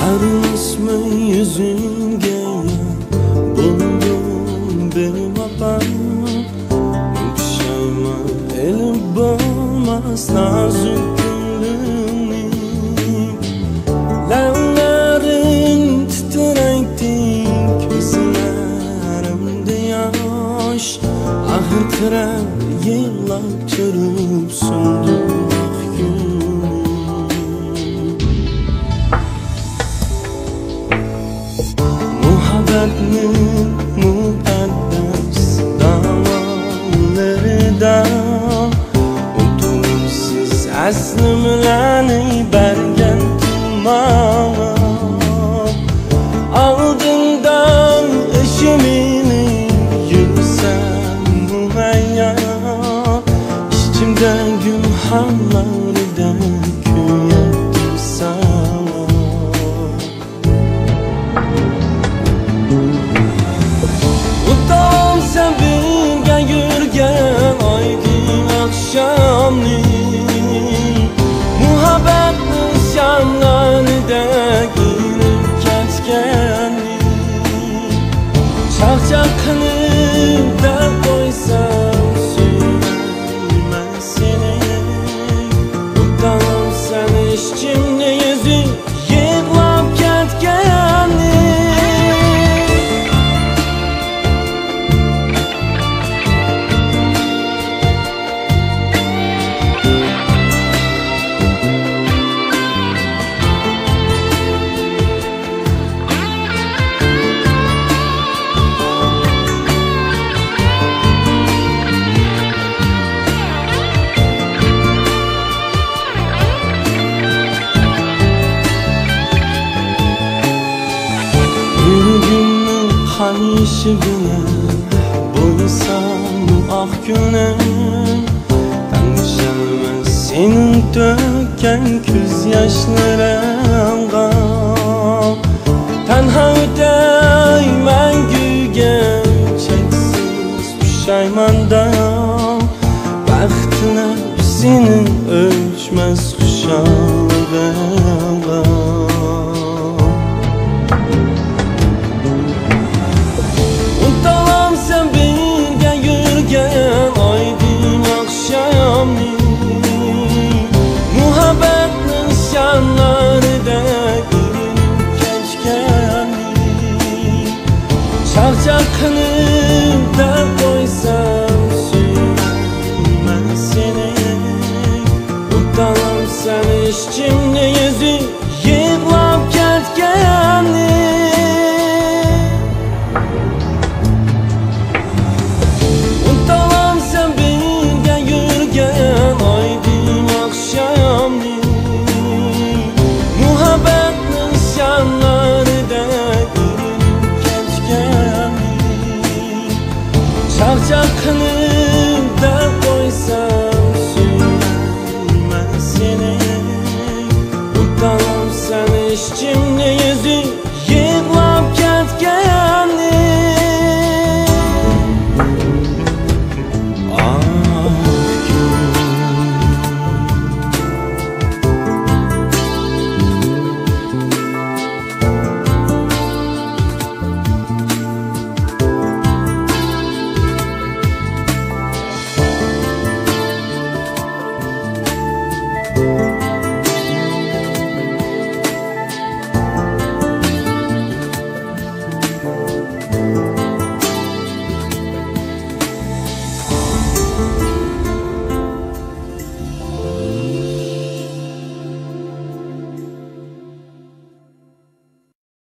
Karışma yüzünge buldum benim babam. Pişman elim bulmaz nazik gülümü. Lavların titreydi gözlerimde yaş. Ahıtıra yıllar çürüp söndü ah gülüm. Muhabbetinin mukaddes davalarida Utunsuz aslimlani bergen tilmam. Aldından eşimini yürüsem muhayya. İçimde gülhanlarida kuyettim sana. Utam sen birge yürgen aydın akşamni. Muhabbetli şamlarida girip ketkenni. Çakçak kılıp da koysam suyman seni. Utam sen işçimni yüzü yıklap ketkenni. Yürgünün kanışı bile boysam ah gönlüm. Tanışamaz senin döken göz yaşlarına. Tenha ödeymen güge çeksiz pişaymandayım. Baktına senin ölçmez kuşağına. Utanam sen birge yürgen aydın akşamni. Muhabbetli şanlarida girip ketkenni. Çakçak kılıp da koysam suyman seni. Utanam sen işçimni yüzü yıklap ketkenni. Çakçak kılıp da koysam suyman seni. Utanam sen işçim